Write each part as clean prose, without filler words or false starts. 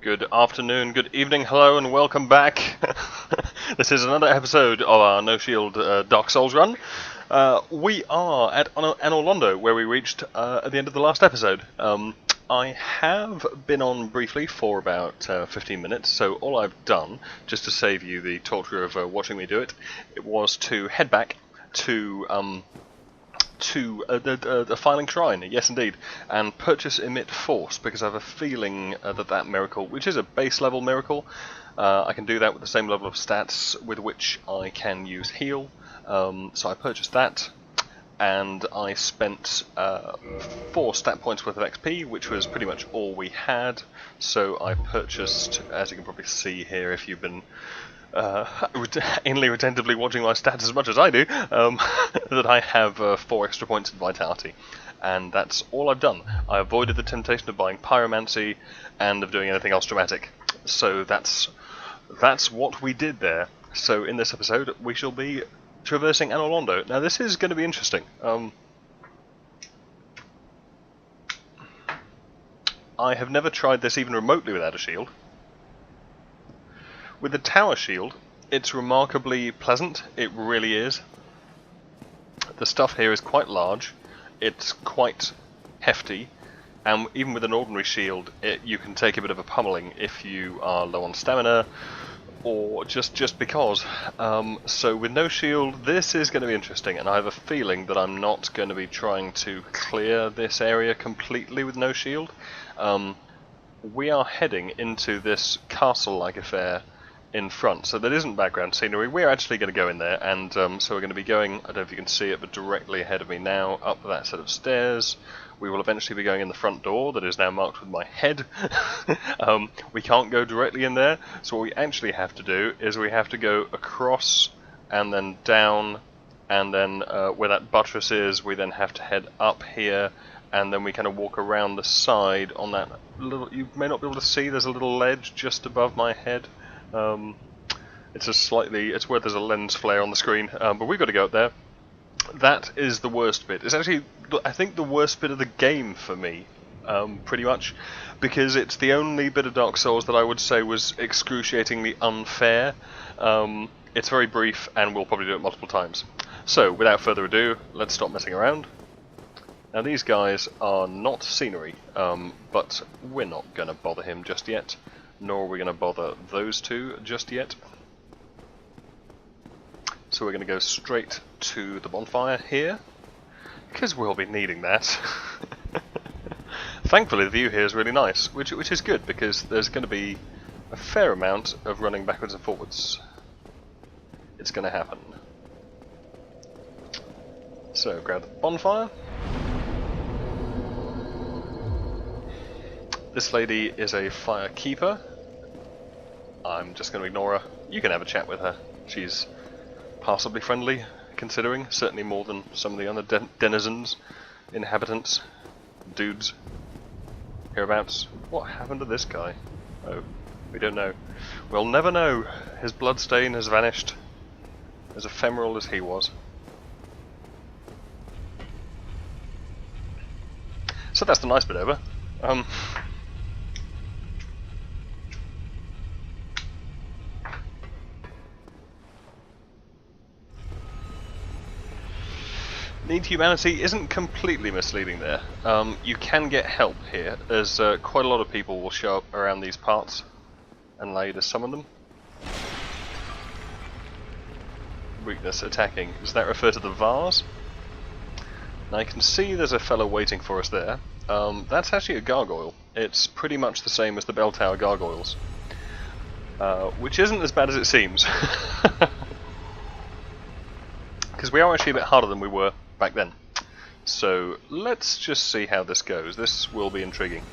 Good afternoon, good evening, hello, and welcome back. This is another episode of our No Shield Dark Souls run. We are at Anor Londo, where we reached at the end of the last episode. I have been on briefly for about 15 minutes, so all I've done, just to save you the torture of watching me do it, it was to head back to the Filing Shrine, yes indeed, and purchase Emit Force, because I have a feeling that miracle, which is a base level miracle, I can do that with the same level of stats with which I can use heal, so I purchased that, and I spent 4 stat points worth of XP, which was pretty much all we had, so I purchased, as you can probably see here if you've been anally retentively watching my stats as much as I do, that I have 4 extra points in Vitality. And that's all I've done. I avoided the temptation of buying Pyromancy and of doing anything else dramatic. So that's what we did there. So in this episode we shall be traversing Anor Londo. Now this is going to be interesting. I have never tried this even remotely without a shield. With the tower shield, it's remarkably pleasant, it really is. The stuff here is quite large, it's quite hefty, and even with an ordinary shield, you can take a bit of a pummeling if you are low on stamina, or just because. So with no shield, this is going to be interesting, and I have a feeling that I'm not going to be trying to clear this area completely with no shield. We are heading into this castle-like affair in front, so that isn't background scenery. We're actually going to go in there, and so we're going to be going, I don't know if you can see it, but directly ahead of me now, up that set of stairs. We will eventually be going in the front door that is now marked with my head. We can't go directly in there, so what we actually have to do is we have to go across and then down, and then where that buttress is, we then have to head up here, and then we kind of walk around the side on that little, you may not be able to see, there's a little ledge just above my head. It's where there's a lens flare on the screen, but we've got to go up there. That is the worst bit. It's actually, I think, the worst bit of the game for me, pretty much, because it's the only bit of Dark Souls that I would say was excruciatingly unfair. It's very brief, and we'll probably do it multiple times. So, without further ado, let's stop messing around. Now these guys are not scenery, but we're not going to bother him just yet. Nor are we going to bother those two just yet. So we're going to go straight to the bonfire here, because we'll be needing that. Thankfully the view here is really nice, which is good, because there's going to be a fair amount of running backwards and forwards. It's going to happen. So grab the bonfire. This lady is a fire keeper. I'm just going to ignore her. You can have a chat with her. She's passably friendly, considering. Certainly more than some of the other denizens, inhabitants, dudes, hereabouts. What happened to this guy? Oh, we don't know. We'll never know. His bloodstain has vanished, as ephemeral as he was. So that's the nice bit over. Need humanity isn't completely misleading there. You can get help here, as quite a lot of people will show up around these parts and allow you to summon them. Weakness, attacking. Does that refer to the vase? Now I can see there's a fellow waiting for us there. That's actually a gargoyle. It's pretty much the same as the bell tower gargoyles. Which isn't as bad as it seems. Because we are actually a bit harder than we were back then. So let's just see how this goes. This will be intriguing.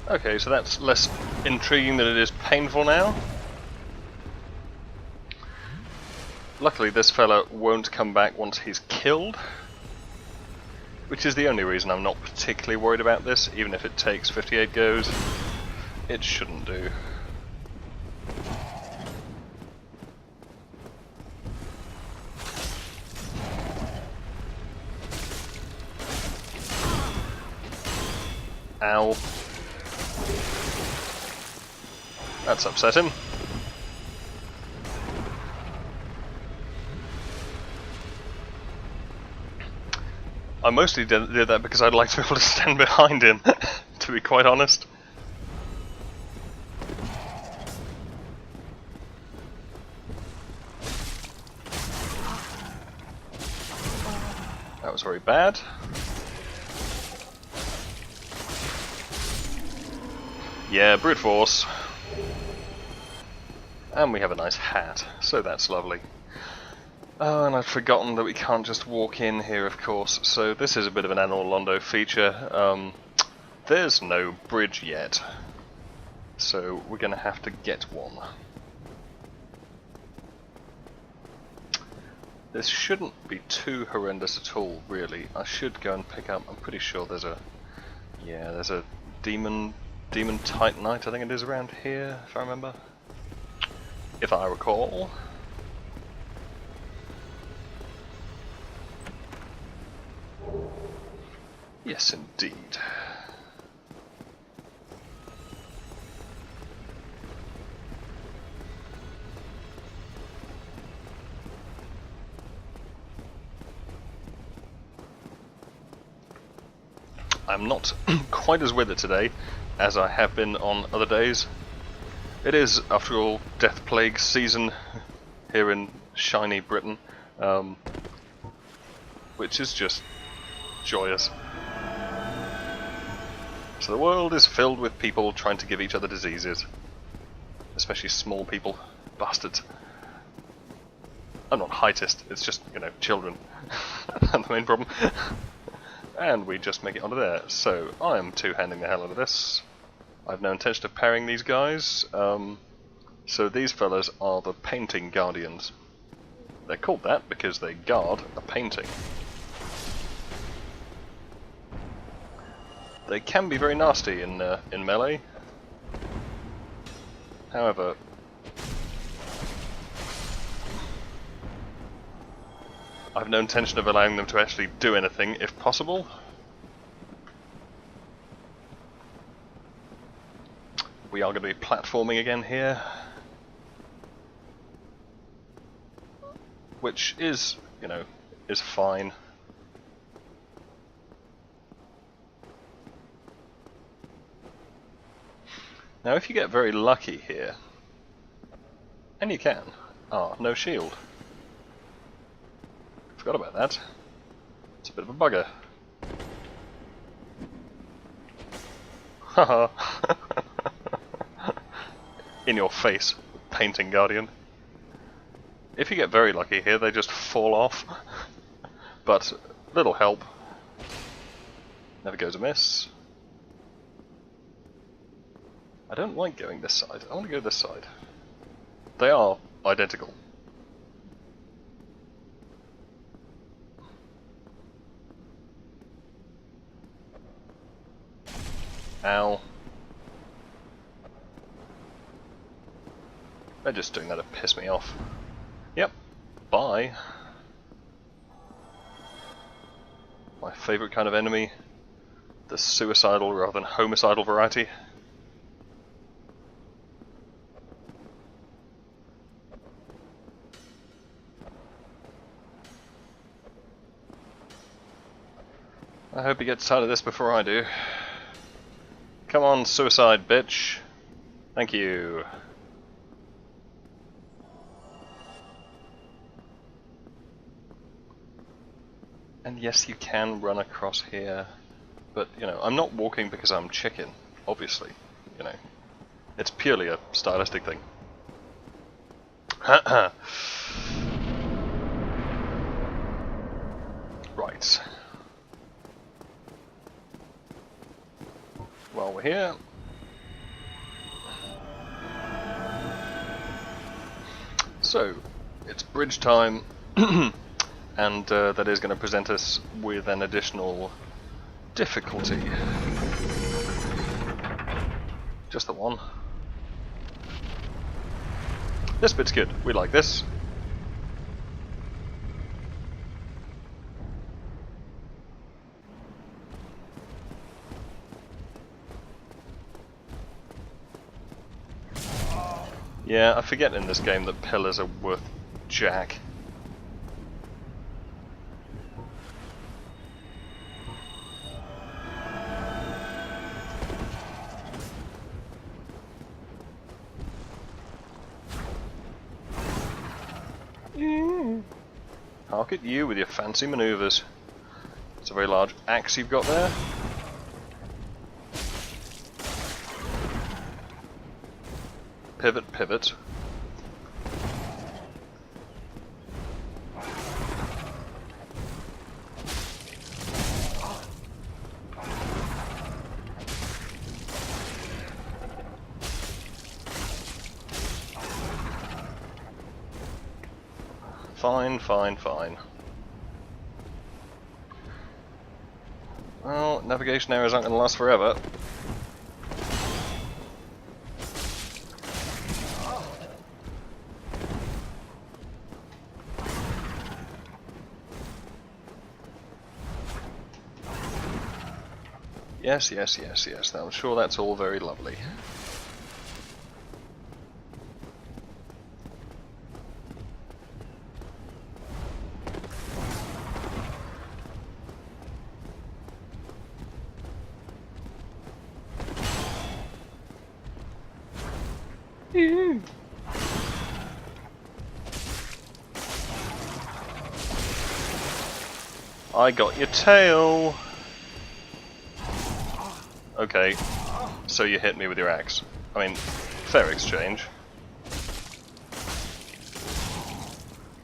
Okay, so that's less intriguing than it is painful now. Luckily this fella won't come back once he's killed, which is the only reason I'm not particularly worried about this. Even if it takes 58 goes, it shouldn't do. Ow. That's upsetting. I mostly did that because I'd like to be able to stand behind him, to be quite honest. That was very bad. Yeah, brute force. And we have a nice hat, so that's lovely. Oh, and I'd forgotten that we can't just walk in here, of course, so this is a bit of an Anor Londo feature. There's no bridge yet, so we're going to have to get one. This shouldn't be too horrendous at all, really. I should go and pick up, I'm pretty sure there's a... yeah, there's a demon titanite, I think it is, around here, if I remember. If I recall. Yes, indeed. I'm not quite as with it today as I have been on other days. It is, after all, Death Plague season here in shiny Britain, which is just joyous. So the world is filled with people trying to give each other diseases. Especially small people. Bastards. I'm not heightist, it's just, you know, children. That's the main problem. And we just make it onto there. So, I'm two-handing the hell out of this. I've no intention of parrying these guys. So these fellas are the painting guardians. They're called that because they guard a painting. They can be very nasty in melee. However, I've no intention of allowing them to actually do anything if possible. We are going to be platforming again here, which is, you know, is fine. Now if you get very lucky here, and you can, no shield. Forgot about that. It's a bit of a bugger. Haha. In your face, painting guardian. If you get very lucky here, they just fall off. But little help. Never goes amiss. I don't like going this side. I want to go this side. They are identical. Ow. They're just doing that to piss me off. Yep. Bye. My favourite kind of enemy. The suicidal rather than homicidal variety. I hope he gets out of this before I do. Come on, suicide bitch. Thank you. And yes, you can run across here, but, you know, I'm not walking because I'm chicken, obviously, you know. It's purely a stylistic thing. Right. While we're here, So, it's bridge time, and that is going to present us with an additional difficulty. Just the one. This bit's good, we like this. Yeah, I forget in this game that pillars are worth jack. Hark at you with your fancy manoeuvres. It's a very large axe you've got there. Pivot, pivot. Fine, fine, fine. Well, navigation errors aren't going to last forever. Yes, yes, yes, yes. I'm sure that's all very lovely. I got your tail! Okay, so you hit me with your axe. I mean, fair exchange.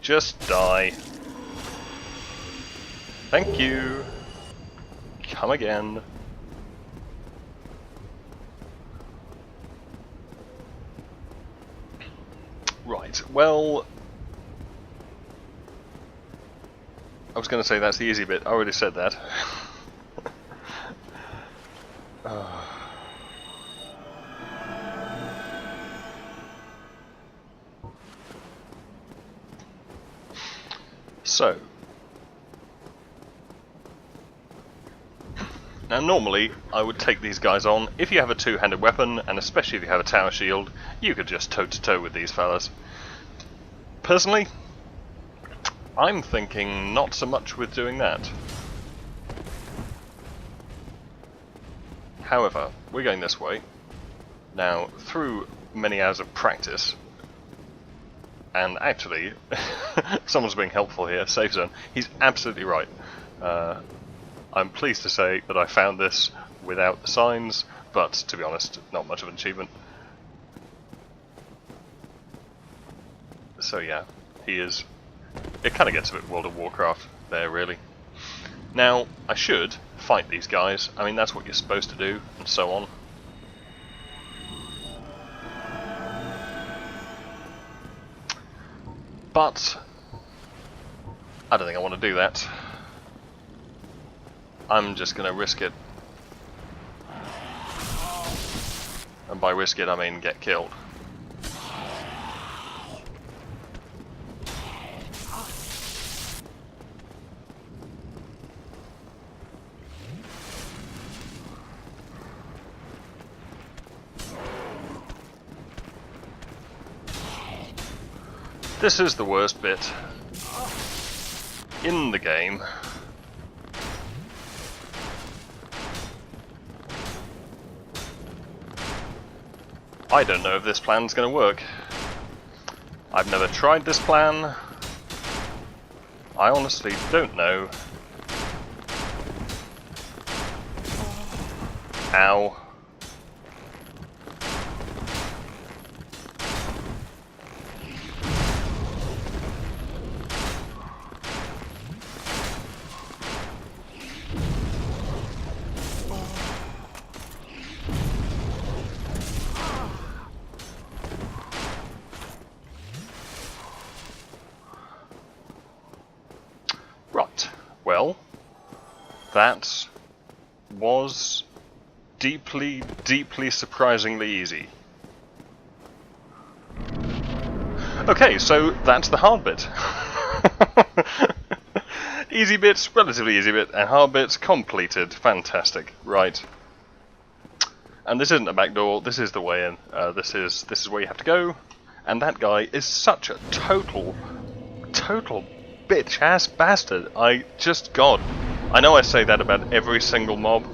Just die. Thank you! Come again. Right, well... I was going to say that's the easy bit, I already said that. So, now normally I would take these guys on. If you have a two-handed weapon, and especially if you have a tower shield, you could just toe-to-toe with these fellas. Personally, I'm thinking not so much with doing that. However, we're going this way. Now, through many hours of practice, and actually, someone's being helpful here, safe zone, he's absolutely right. I'm pleased to say that I found this without the signs, but to be honest, not much of an achievement. So yeah, he is... It kind of gets a bit World of Warcraft there, really. Now, I should fight these guys. I mean, that's what you're supposed to do, and so on. But I don't think I want to do that. I'm just going to risk it. And by risk it, I mean get killed. This is the worst bit in the game. I don't know if this plan's going to work. I've never tried this plan. I honestly don't know. Ow. Well, that was deeply, deeply surprisingly easy. Okay, so that's the hard bit. Easy bits, relatively easy bit, and hard bits completed. Fantastic. Right. And this isn't a back door, this is the way in. This is where you have to go. And that guy is such a total bitch-ass bastard. God. I know I say that about every single mob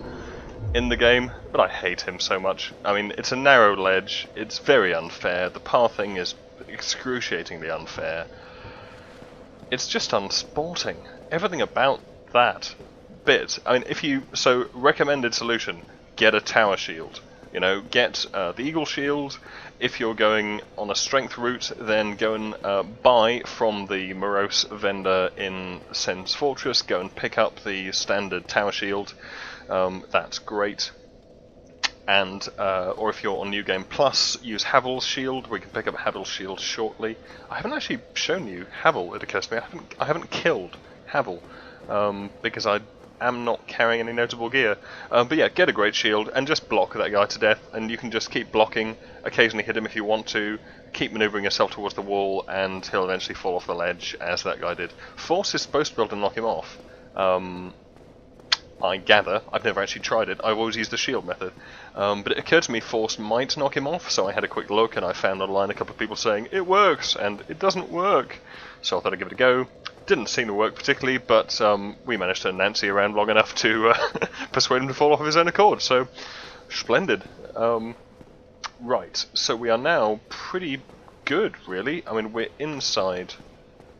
in the game, but I hate him so much. I mean, it's a narrow ledge, it's very unfair, the pathing is excruciatingly unfair. It's just unsporting. Everything about that bit. I mean, recommended solution, get a tower shield. You know, get the Eagle Shield. If you're going on a strength route, then go and buy from the morose vendor in Sen's Fortress. Go and pick up the standard Tower Shield. That's great. And or if you're on New Game Plus, use Havel's Shield. We can pick up Havel's Shield shortly. I haven't actually shown you Havel. It occurs to me I haven't killed Havel because I am not carrying any notable gear. But yeah, get a great shield and just block that guy to death, and you can just keep blocking, occasionally hit him if you want to, keep manoeuvring yourself towards the wall, and he'll eventually fall off the ledge, as that guy did. Force is supposed to be able to knock him off. I gather. I've never actually tried it. I've always used the shield method. But it occurred to me Force might knock him off, so I had a quick look and I found online a couple of people saying it works, and it doesn't work. So I thought I'd give it a go. Didn't seem to work particularly, but we managed to Nancy around long enough to persuade him to fall off of his own accord, so splendid. Right, so we are now pretty good, really. I mean, we're inside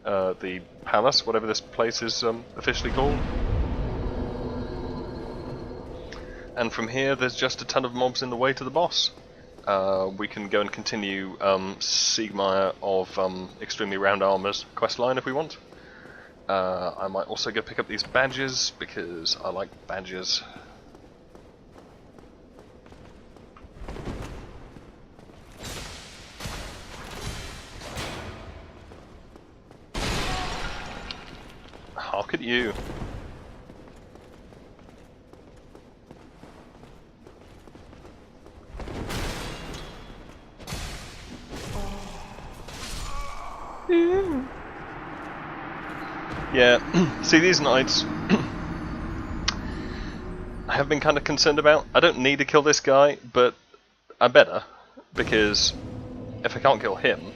the palace, whatever this place is officially called. And from here, there's just a ton of mobs in the way to the boss. We can go and continue Siegmeyer of Extremely Round Armor's questline if we want. I might also go pick up these badges, because I like badges. Hark at you. Yeah, see, these knights I have been kind of concerned about. I don't need to kill this guy, but I better, because if I can't kill him,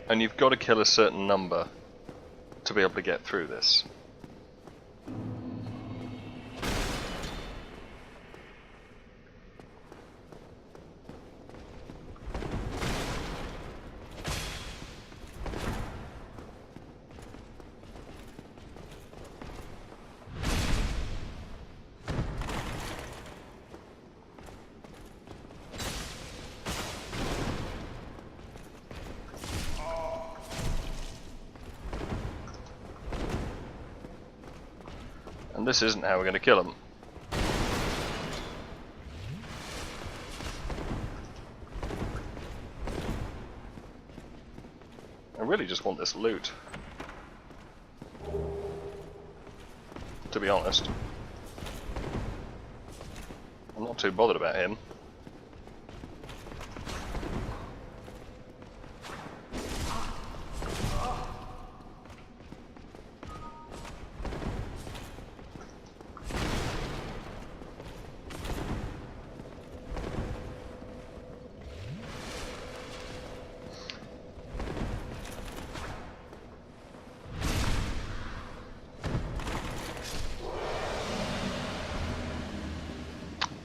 and you've got to kill a certain number to be able to get through this. And this isn't how we're going to kill him. I really just want this loot, to be honest. I'm not too bothered about him.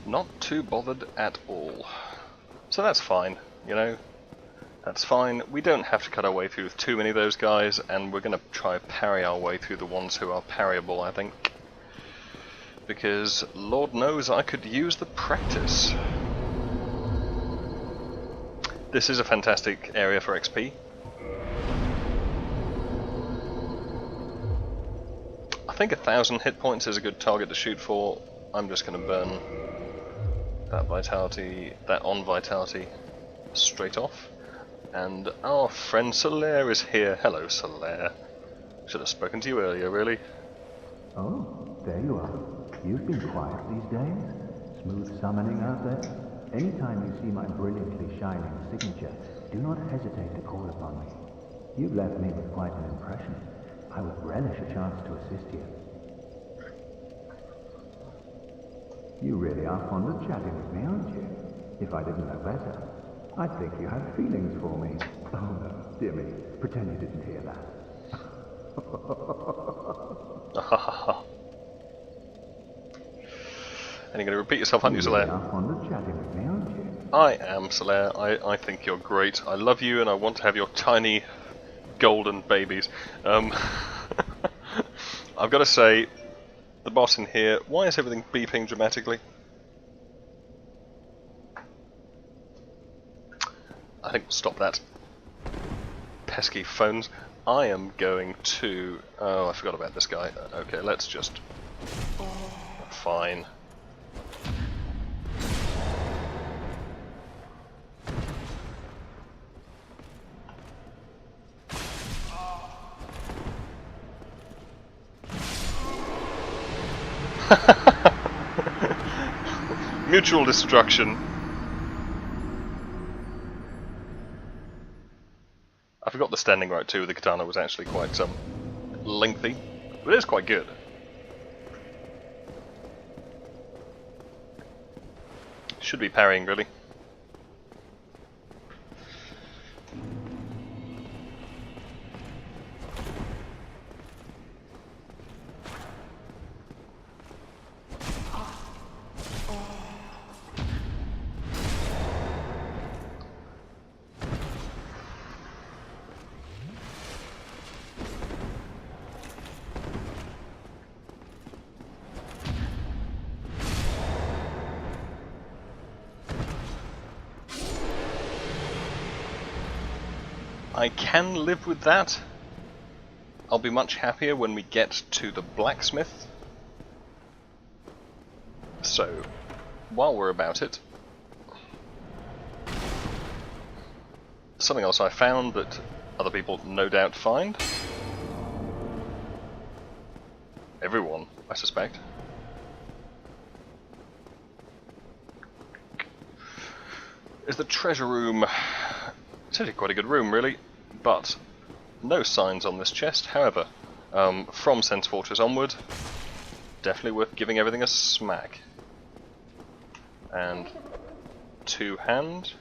Not too bothered at all. So that's fine, you know. That's fine. We don't have to cut our way through with too many of those guys, and we're going to try parry our way through the ones who are parryable, I think. Because Lord knows I could use the practice. This is a fantastic area for XP. I think 1,000 hit points is a good target to shoot for. I'm just going to burn that vitality, that on vitality, straight off. And our friend Solaire is here. Hello, Solaire. Should have spoken to you earlier, really. Oh, there you are. You've been quiet these days. Smooth summoning out there. Anytime you see my brilliantly shining signature, do not hesitate to call upon me. You've left me with quite an impression. I would relish a chance to assist you. You really are fond of chatting with me, aren't you? If I didn't know better, I'd think you had feelings for me. Oh no, dear me, pretend you didn't hear that. And you're going to repeat yourself, aren't you, Solaire? You are fond of chatting with me, aren't you? I am, Solaire. I think you're great. I love you and I want to have your tiny golden babies. I've got to say, the boss in here, why is everything beeping dramatically? I think we'll stop that. Pesky phones. I am going to... Oh, I forgot about this guy. Okay, let's just... Fine. Mutual destruction. I forgot the standing right too. The katana was actually quite lengthy, but it is quite good. Should be parrying really. I can live with that. I'll be much happier when we get to the blacksmith. So, while we're about it, something else I found that other people no doubt find. Everyone, I suspect. Is the treasure room. It's actually quite a good room, really, but no signs on this chest. However, from Sense Fortress onward, definitely worth giving everything a smack. And two-hand.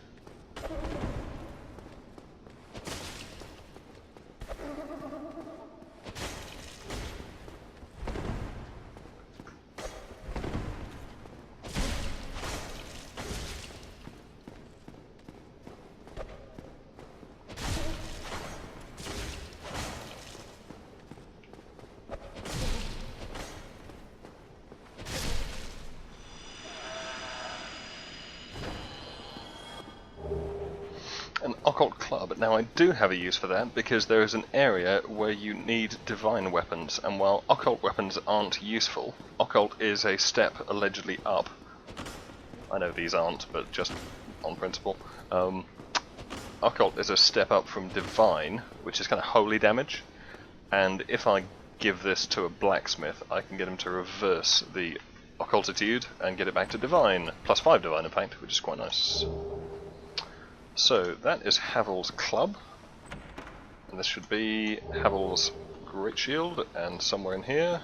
An occult club. Now I do have a use for that because there is an area where you need divine weapons, and while occult weapons aren't useful, occult is a step allegedly up. I know these aren't, but just on principle. Occult is a step up from divine, which is kind of holy damage, and if I give this to a blacksmith, I can get him to reverse the occultitude and get it back to divine, +5 divine in fact, which is quite nice. So that is Havel's club, and this should be Havel's great shield, and somewhere in here,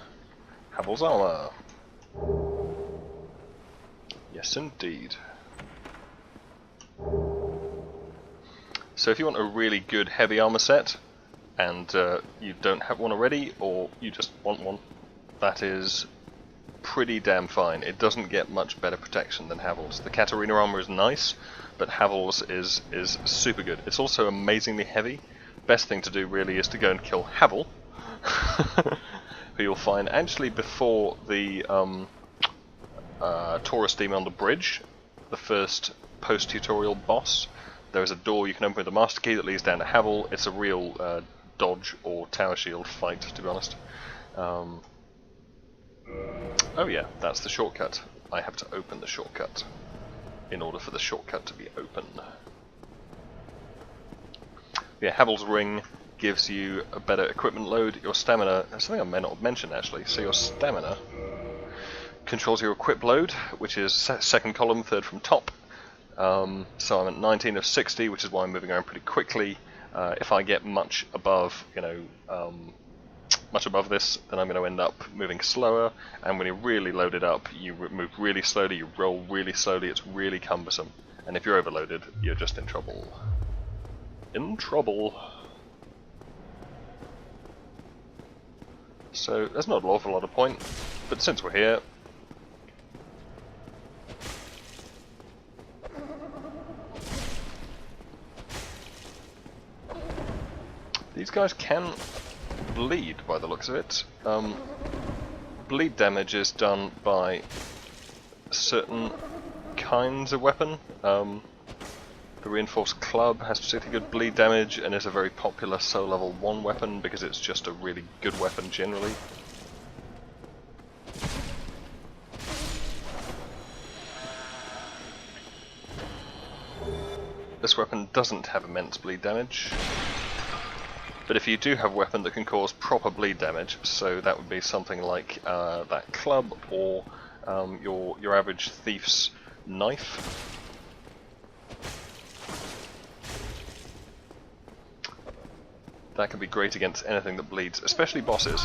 Havel's armor. Yes indeed. So if you want a really good heavy armor set, and you don't have one already, or you just want one, that is pretty damn fine. It doesn't get much better protection than Havel's. The Katarina armor is nice, but Havel's is super good. It's also amazingly heavy. Best thing to do really is to go and kill Havel, who you'll find actually before the Taurus demon on the bridge, the first post-tutorial boss. There is a door you can open with the master key that leads down to Havel. It's a real dodge or tower shield fight, to be honest. Oh yeah, that's the shortcut. I have to open the shortcut in order for the shortcut to be open. Yeah, Havel's ring gives you a better equipment load. Your stamina, that's something I may not have mentioned actually, so your stamina controls your equip load, which is second column, third from top. So I'm at 19 of 60, which is why I'm moving around pretty quickly. If I get much above, much above this, then I'm going to end up moving slower, and when you're really loaded up, you move really slowly, you roll really slowly, it's really cumbersome. And if you're overloaded, you're just in trouble. In trouble. So there's not an awful lot of point, but since we're here, these guys can bleed by the looks of it. Bleed damage is done by certain kinds of weapon. The reinforced club has particularly good bleed damage and is a very popular soul level 1 weapon because it's just a really good weapon generally. This weapon doesn't have immense bleed damage. But if you do have a weapon that can cause proper bleed damage, so that would be something like that club or your average thief's knife. That can be great against anything that bleeds, especially bosses.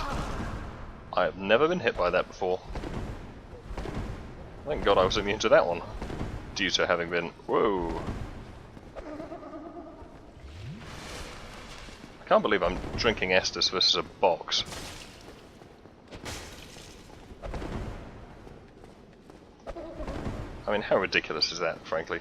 I have never been hit by that before. Thank God I was immune to that one, due to having been... Whoa! I can't believe I'm drinking Estus versus a box. I mean, how ridiculous is that, frankly?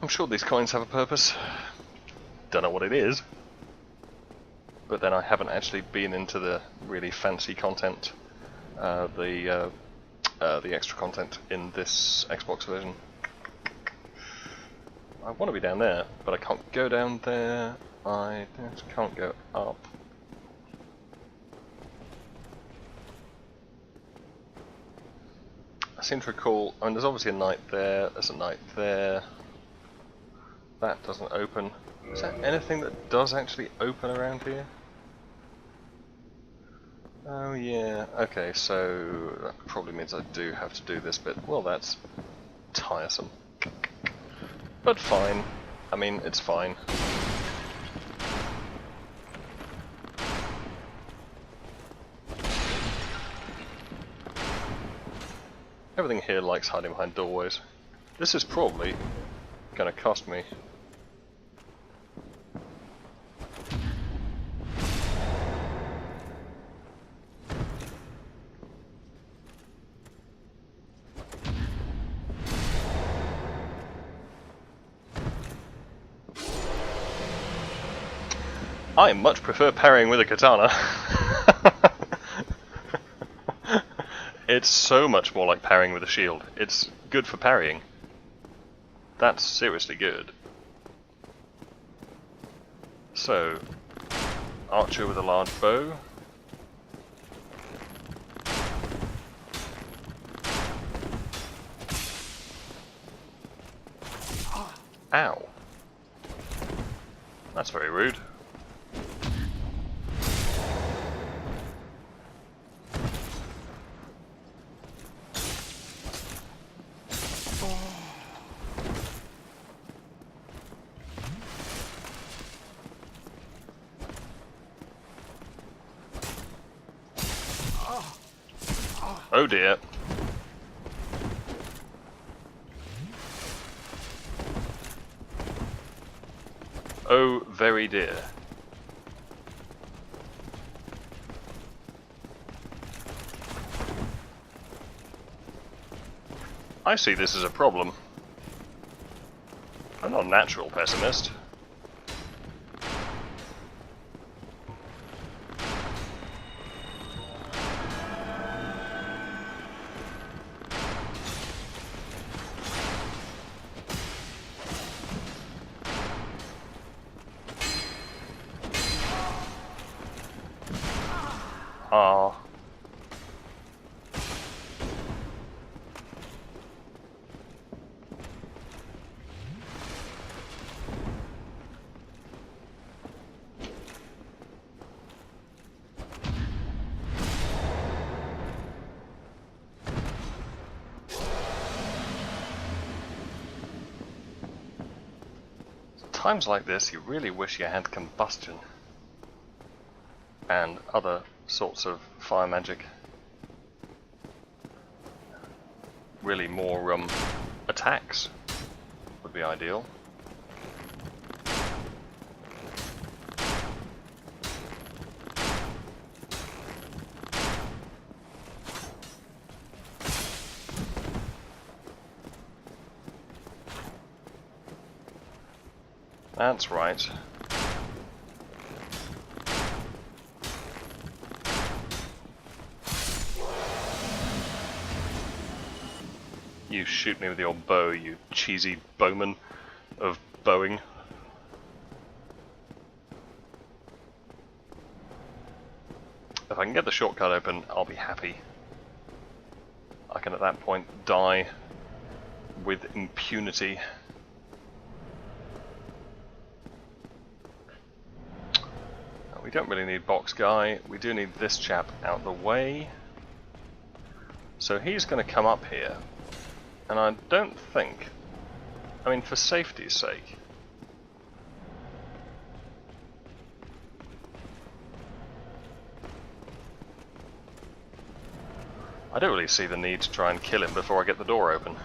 I'm sure these coins have a purpose. Don't know what it is. But then I haven't actually been into the really fancy content, the extra content in this Xbox version. I want to be down there, but I can't go down there. I just can't go up. I seem to recall, I mean, there's obviously a knight there, there's a knight there. That doesn't open. Is there anything that does actually open around here? Oh yeah, okay, so that probably means I do have to do this bit. Well, that's tiresome. But fine. I mean, it's fine. Everything here likes hiding behind doorways. This is probably gonna cost me. I much prefer parrying with a katana. It's so much more like parrying with a shield. It's good for parrying. That's seriously good. So, archer with a large bow. Ow. That's very rude. Oh dear. Oh, very dear. I see this as a problem. I'm not a natural pessimist. Ah. Times like this, you really wish you had combustion and other sorts of fire magic. Really more attacks would be ideal. That's right. You shoot me with your bow, you cheesy bowman of bowing. If I can get the shortcut open, I'll be happy. I can at that point die with impunity. We don't really need box guy, we do need this chap out the way. So he's going to come up here, and I don't think, I mean for safety's sake, I don't really see the need to try and kill him before I get the door open,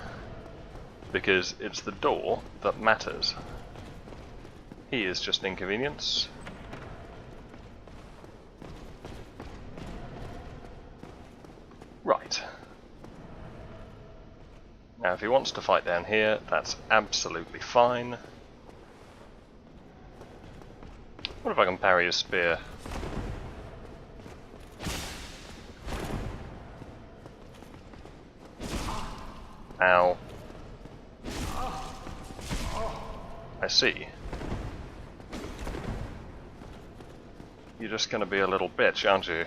because it's the door that matters. He is just an inconvenience. Right. Now if he wants to fight down here, that's absolutely fine. What if I can parry his spear? Ow. I see. You're just gonna be a little bitch, aren't you?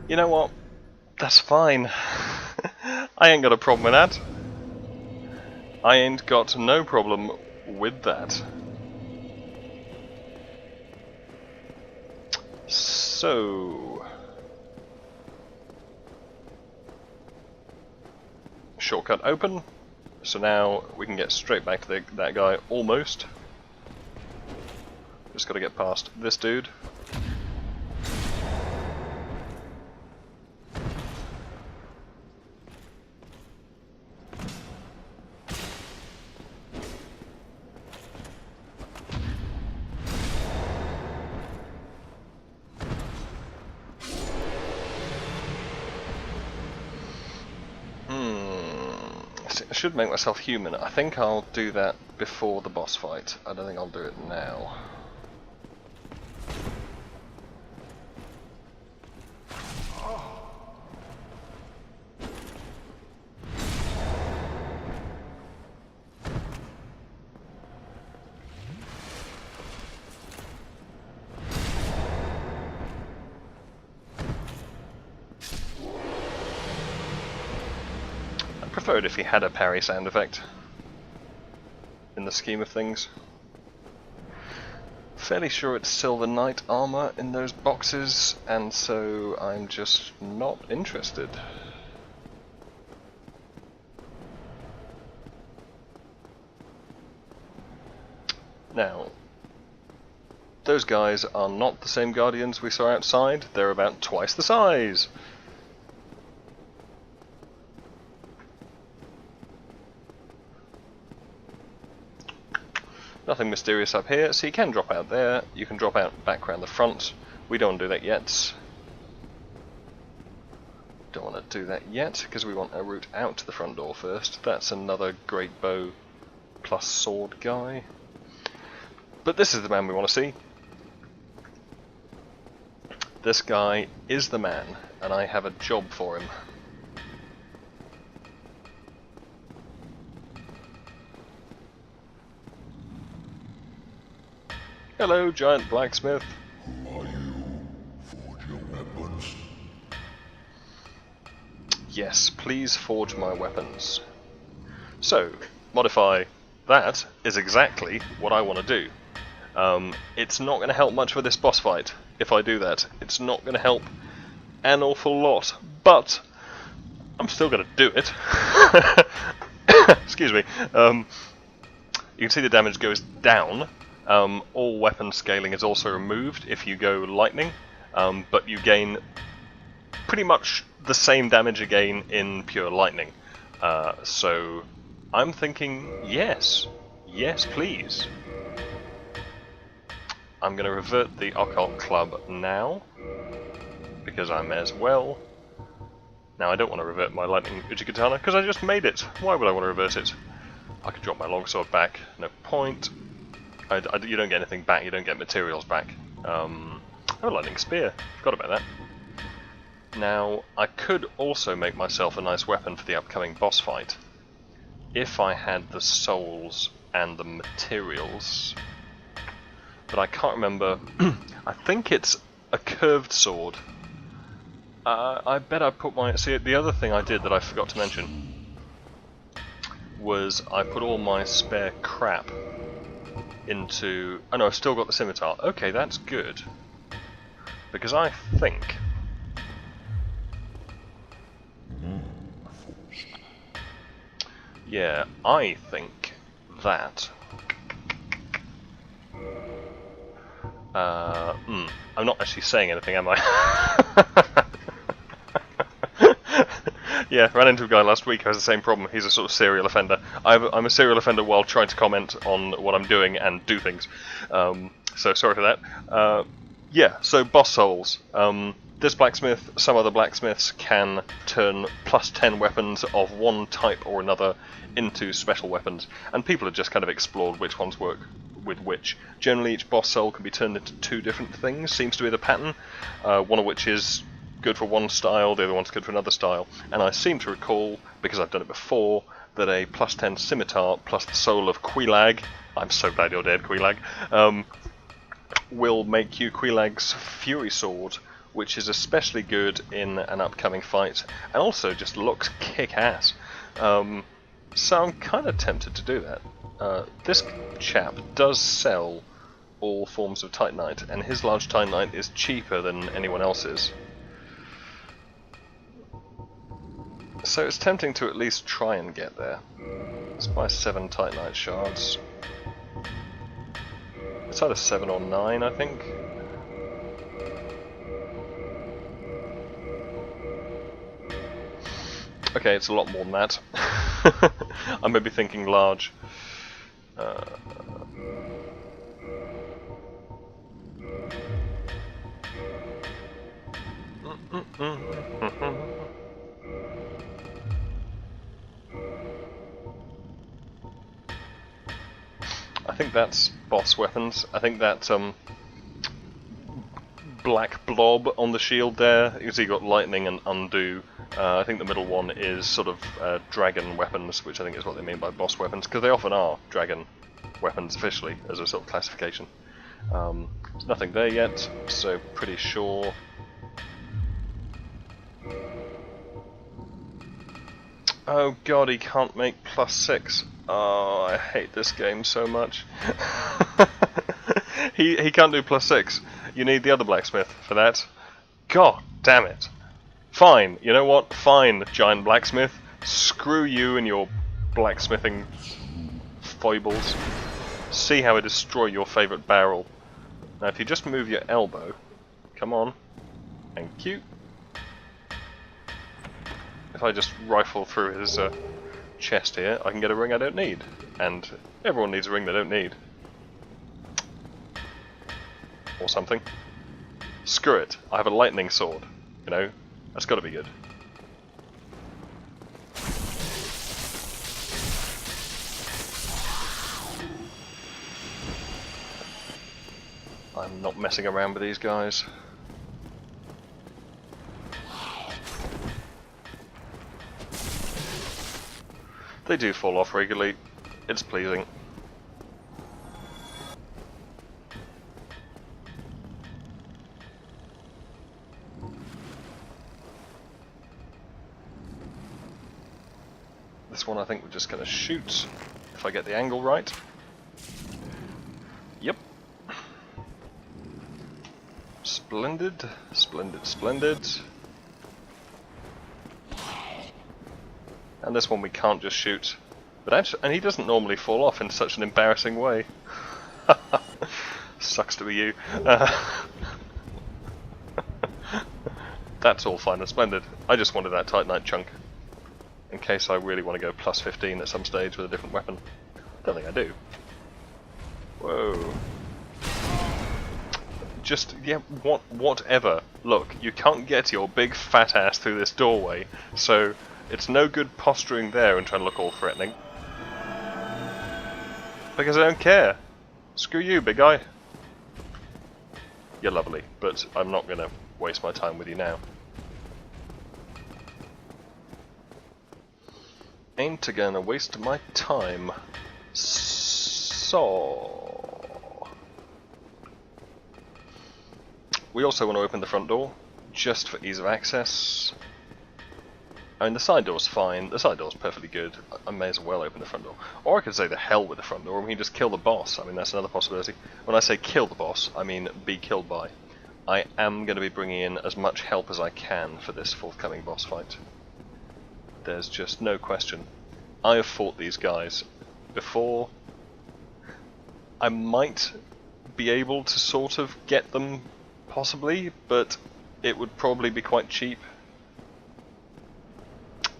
You know what? That's fine. I ain't got a problem with that. I ain't got no problem with that. So... shortcut open. So now we can get straight back to that guy, almost. Just gotta get past this dude. I should make myself human. I think I'll do that before the boss fight. I don't think I'll do it now. I preferred if he had a parry sound effect in the scheme of things. Fairly sure it's Silver Knight armor in those boxes, and so I'm just not interested. Now, those guys are not the same Guardians we saw outside, they're about twice the size! Nothing mysterious up here, so you can drop out there, you can drop out back around the front. We don't want to do that yet. Don't want to do that yet, because we want a route out to the front door first. That's another great bow plus sword guy. But this is the man we want to see. This guy is the man, and I have a job for him. Hello, giant blacksmith. Who are you? Forge your weapons? Yes, please forge my weapons. So, modify that is exactly what I want to do. It's not going to help much with this boss fight if I do that. It's not going to help an awful lot, but I'm still going to do it. Excuse me. You can see the damage goes down. All weapon scaling is also removed if you go lightning, but you gain pretty much the same damage again in pure lightning. So I'm thinking yes, please. I'm going to revert the Occult Club now, because I may as well. Now I don't want to revert my Lightning Uchigatana, because I just made it. Why would I want to revert it? I could drop my longsword back, no point. You don't get anything back, you don't get materials back. Oh, Lightning Spear, forgot about that. Now, I could also make myself a nice weapon for the upcoming boss fight, if I had the souls and the materials. But I can't remember. I think it's a curved sword. I bet I put my... See, the other thing I did that I forgot to mention was I put all my spare crap into... Oh no, I've still got the scimitar. Okay, that's good. Because I think... Yeah, I think that... I'm not actually saying anything, am I? Yeah, ran into a guy last week who has the same problem. He's a sort of serial offender. I'm a serial offender while trying to comment on what I'm doing and do things. So sorry for that. Yeah, so boss souls. This blacksmith, some other blacksmiths can turn plus 10 weapons of one type or another into special weapons, and people have just kind of explored which ones work with which. Generally, each boss soul can be turned into two different things, seems to be the pattern, one of which is good for one style, the other one's good for another style, and I seem to recall, because I've done it before, that a plus 10 scimitar plus the soul of Quelaag, I'm so glad you're dead, Quelaag, will make you Quelaag's Fury Sword, which is especially good in an upcoming fight, and also just looks kick-ass. So I'm kind of tempted to do that. This chap does sell all forms of Titanite, and his large Titanite is cheaper than anyone else's. So it's tempting to at least try and get there. Let's buy 7 Titanite shards. It's either 7 or 9, I think. Okay, it's a lot more than that. I may be thinking large. I think that's boss weapons. I think that black blob on the shield there, you see, you got lightning and undo. I think the middle one is sort of dragon weapons, which I think is what they mean by boss weapons, because they often are dragon weapons officially, as a sort of classification. There's nothing there yet, so pretty sure. Oh god, he can't make +6. Oh, I hate this game so much. he can't do +6. You need the other blacksmith for that. God damn it. Fine, you know what? Fine, giant blacksmith. Screw you and your blacksmithing foibles. See how I destroy your favourite barrel. Now if you just move your elbow, come on. Thank you. If I just rifle through his chest here, I can get a ring I don't need. And everyone needs a ring they don't need. Or something. Screw it, I have a lightning sword. You know, that's got to be good. I'm not messing around with these guys. They do fall off regularly. It's pleasing. This one I think we're just going to shoot, if I get the angle right. Yep. Splendid, splendid, splendid. And this one we can't just shoot. But actually, and he doesn't normally fall off in such an embarrassing way. Sucks to be you. That's all fine and splendid. I just wanted that Titanite chunk. In case I really want to go plus 15 at some stage with a different weapon. Don't think I do. Whoa. Just, yeah, whatever. Look, you can't get your big fat ass through this doorway, so it's no good posturing there and trying to look all threatening. Because I don't care. Screw you, big guy. You're lovely, but I'm not going to waste my time with you now. Ain't gonna waste my time. So we also want to open the front door, just for ease of access. I mean, the side door's fine. The side door's perfectly good. I may as well open the front door. Or I could say the hell with the front door, and we can just kill the boss. I mean, that's another possibility. When I say kill the boss, I mean be killed by. I am going to be bringing in as much help as I can for this forthcoming boss fight. There's just no question. I have fought these guys before. I might be able to sort of get them, possibly, but it would probably be quite cheap.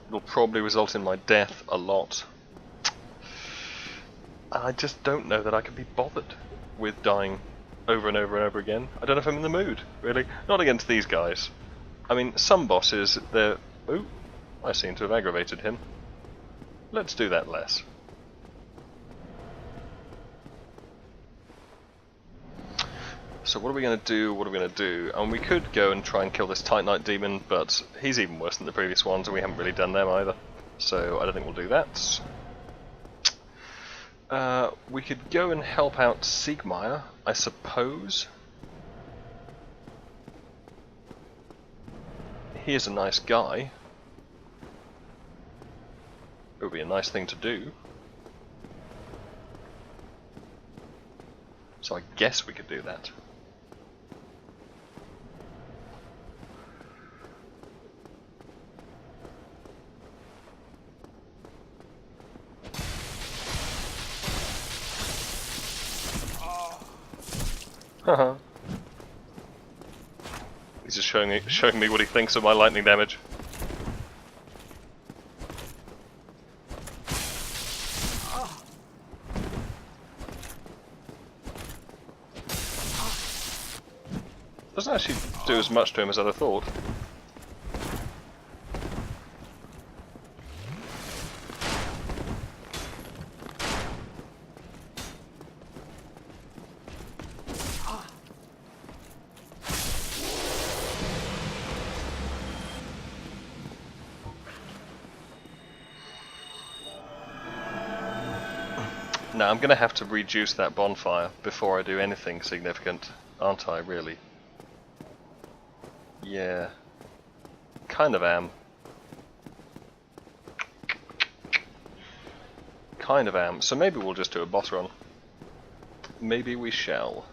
It'll probably result in my death a lot. I just don't know that I can be bothered with dying over and over and over again. I don't know if I'm in the mood, really. Not against these guys. I mean, some bosses, they're... Ooh, I seem to have aggravated him. Let's do that less. So what are we going to do? What are we going to do? And we could go and try and kill this Titanite demon, but he's even worse than the previous ones, and we haven't really done them either. So I don't think we'll do that. We could go and help out Siegmeyer, I suppose. He is a nice guy. It would be a nice thing to do. So I guess we could do that. Haha. He's just showing me what he thinks of my lightning damage. Doesn't actually do as much to him as I'd have thought. Now I'm going to have to reduce that bonfire before I do anything significant, aren't I, really? Yeah. Kind of am. Kind of am. So maybe we'll just do a boss run. Maybe we shall.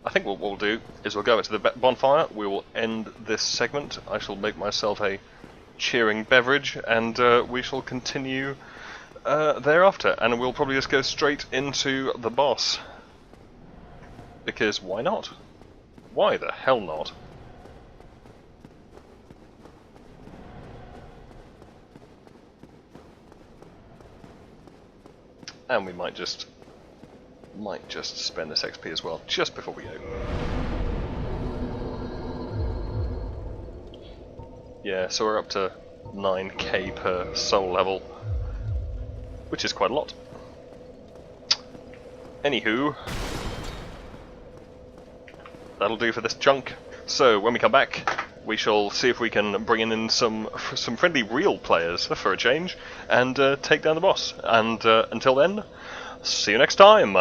I think what we'll do is we'll go into the bonfire, we will end this segment, I shall make myself a cheering beverage, and we shall continue thereafter, and we'll probably just go straight into the boss. Because why not? Why the hell not? And we might just spend this XP as well, just before we go. Yeah, so we're up to 9k per soul level, which is quite a lot. Anywho, that'll do for this chunk. So when we come back, we shall see if we can bring in some friendly real players for a change, and take down the boss. And until then, see you next time!